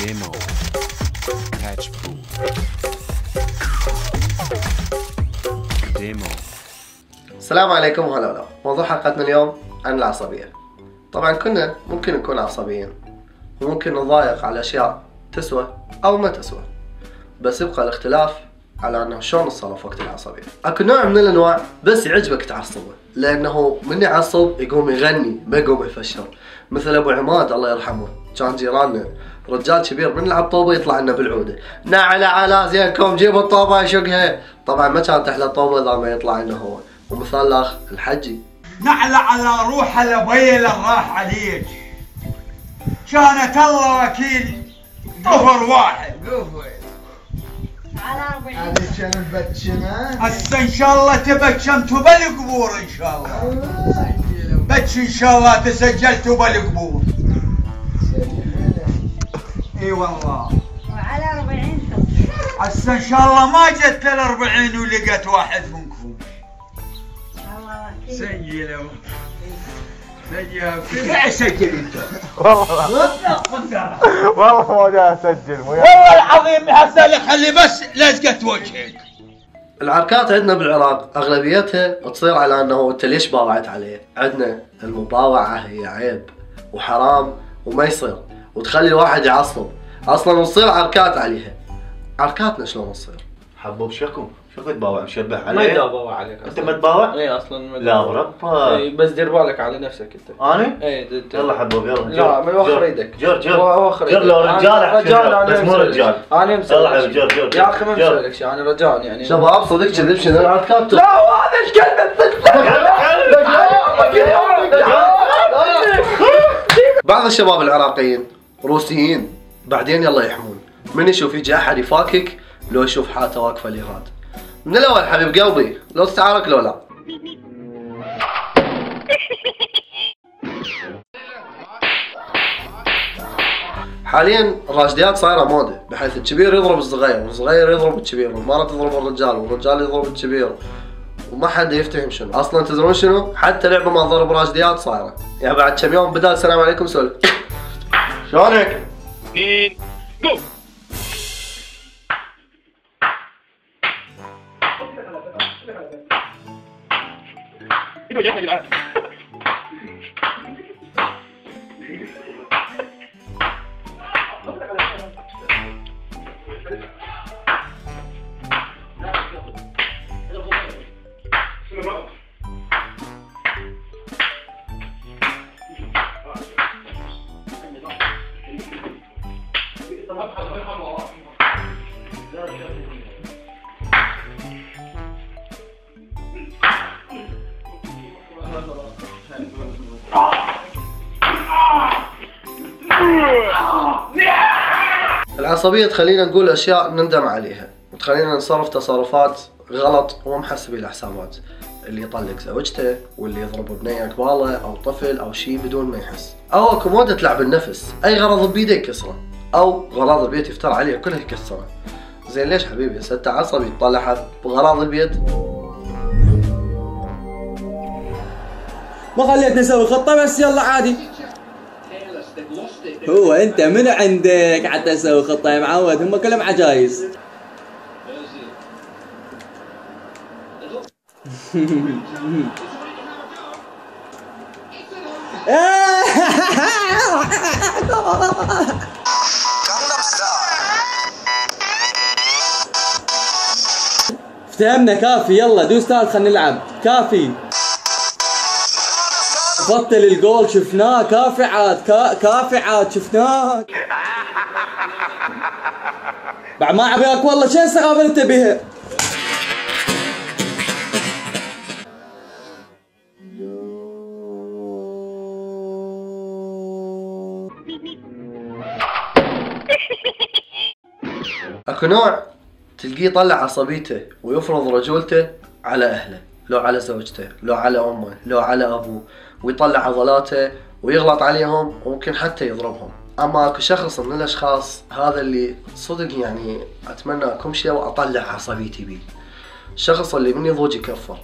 Demo. Patch pool. Demo. السلام عليكم وهلا ولا. موضوع حلقتنا اليوم عن العصبية. طبعا كنا ممكن نكون عصبيين وممكن نضايق على أشياء تسوى أو ما تسوى، بس يبقى الاختلاف على أنه شلون نتصرف وقت العصبية. أكو نوع من الأنواع بس يعجبك تعصبه، لأنه من يعصب يقوم يغني ما يقوم يفشر، مثل أبو عماد الله يرحمه، كان جيراننا رجال كبير من يلعب طوبة يطلع لنا بالعودة، نعلى على زينكم جيبوا الطوبة يشقها. طبعا ما كانت أحلى طوبة إذا ما يطلع لنا هو. ومثال الأخ الحجي، نعلى على روح لبيل راح عليك، كانت الله وكيل طفر واحد. على 40 هذه كانت بتشنه هسه ان شاء الله تبتشمتوا بالقبور ان شاء الله، بتش ان شاء الله تسجلتوا بالقبور. اي والله وعلى 40 هسه ان شاء الله ما جت لل40 ولقيت واحد منكم. الله وكيل. سجلوا سجل انت. والله ما جاي اسجل والله العظيم هسه لك خلي بس لزقت وجهك. العركات عندنا بالعراق اغلبيتها تصير على انه انت ليش باوعت عليه. عندنا المباوعه هي عيب وحرام وما يصير، وتخلي الواحد يعصب اصلا، وتصير عركات عليها. عركاتنا شلون تصير؟ حبوب شكو تباوع مشبه عليه؟ ما يداوع عليك انت ما تباوع؟ اي اصلا ما لا بربك. اي بس دير بالك على نفسك انت. انا؟ اي يلا حبوب يلا. لا ما يوخر ايدك. جر وخر جر لو رجال احكي بس مو رجال. انا مسوي يلا حبيبي جر يا اخي ما مسوي لك شيء، انا رجال يعني. شباب صدق كذب شنو العركات؟ لا وهذا ايش بعض الشباب العراقيين روسيين بعدين يلا يحمون من يشوف يجي احد يفاكك، لو يشوف حالته واقفه ليراد. من الاول حبيب قلبي لو تتعارك لو لا. حاليا الراشديات صايره موده، بحيث الكبير يضرب الصغير والصغير يضرب الكبير والمرة تضرب الرجال والرجال يضرب الكبير، وما حد يفتهم شنو. اصلا تدرون شنو؟ حتى لعبه ما ضرب راشديات صايره. يعني بعد كم يوم بدال السلام عليكم سولف شلونك؟ العصبية تخلينا نقول أشياء نندم عليها، وتخلينا نتصرف تصرفات غلط ومو محسبين الحسابات. اللي يطلق زوجته، واللي يضرب بنية قباله أو طفل أو شيء بدون ما يحس، أو اكو موده تلعب النفس، أي غرض بيده يكسره، أو غراض البيت يفتر عليه كلها يكسره. زين ليش حبيبي؟ هسه انت عصبي تطلعها بغراض البيت؟ ما خليتني اسوي خطه بس يلا عادي. هو انت من عندك حتى اسوي خطه يا معود؟ هم كلهم عجايز. افتهمنا كافي، يلا دوس تال خلينا نلعب. كافي بطل الجول شفناه، كافي عاد كافي عاد شفناك. بعد ما عبيك والله شو السخافه اللي انت بيها؟ اكو نوع تلقيه يطلع عصبيته ويفرض رجولته على اهله، لو على زوجته، لو على امه، لو على ابوه، ويطلع عضلاته ويغلط عليهم وممكن حتى يضربهم. اما اكو شخص من الاشخاص هذا اللي صدق يعني اتمنى اكون شيء واطلع عصبيتي بيه، الشخص اللي من يضوج يكفر.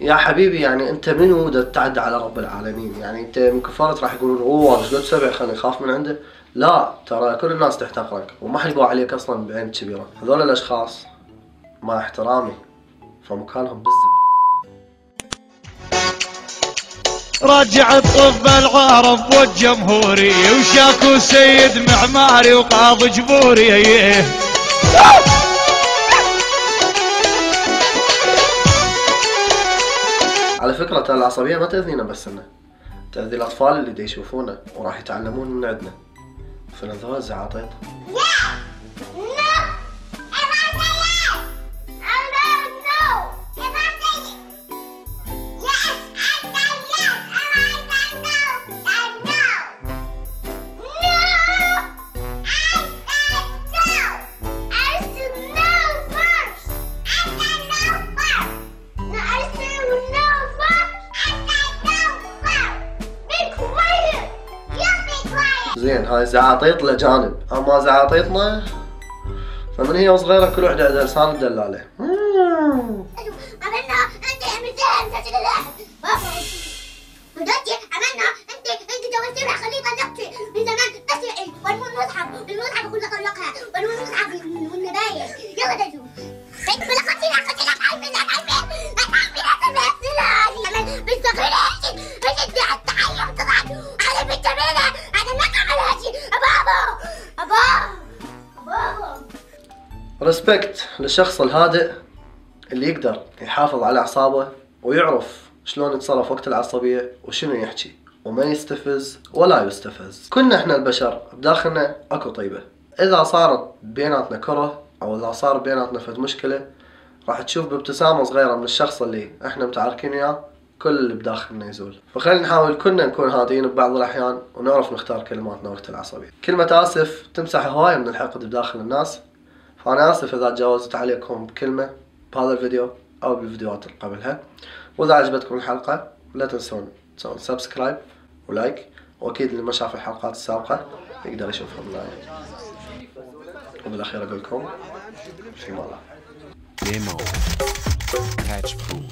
يا حبيبي يعني انت منو دا تتعدى على رب العالمين؟ يعني انت من كفارة راح يقولون اوه ايش قد سبع خلينا نخاف من عنده؟ لا ترى كل الناس تحتقرك وما حد يقوى عليك اصلا بعين كبيرة. هذول الاشخاص مع احترامي فمكانهم بالزبل. رجع الطب العرب والجمهوري وشاكو سيد معماري وقاضي جبوري. على فكرة ترى العصبية ما تأذينا بس إنه تأذي الأطفال اللي دا يشوفونا وراح يتعلمون من عندنا. فنذول الزعاطيط. زين هاي زعاطيط لجانب، اما زعاطيطنا فمن هي وصغيرة كل وحدة عندها لسان تدلالة. عملنا انت مثال عملنا انت جوزتي مع خليفه نقتي من زمان بس العيد والمصحف كل طلقها والمصحف والنبايح. يلا دجو بنت بلقتنا عارفين لا تعرفين بالصغير ايش على التعلم طلعت على بنت جميله انا ما اعمل هالشيء. ابابا ريسبكت للشخص الهادئ اللي يقدر يحافظ على اعصابه ويعرف شلون يتصرف وقت العصبية وشنو يحكي وما يستفز ولا يستفز. كنا احنا البشر بداخلنا اكو طيبة. اذا صارت بيناتنا كره او اذا صار بيناتنا فد مشكلة راح تشوف بابتسامة صغيرة من الشخص اللي احنا متعاركين وياه كل اللي بداخلنا يزول. فخلينا نحاول كلنا نكون هادئين ببعض الاحيان ونعرف نختار كلماتنا وقت العصبية. كلمة اسف تمسح هواية من الحقد بداخل الناس. فانا اسف اذا تجاوزت عليكم بكلمة بهذا الفيديو او بالفيديوهات اللي قبلها. واذا عجبتكم الحلقة لا تنسون تسوون سبسكرايب ولايك، واكيد اللي ما شاف الحلقات السابقة يقدر يشوفها باللايك. وبالاخير اقول لكم في الله. Demo. Catch Pool.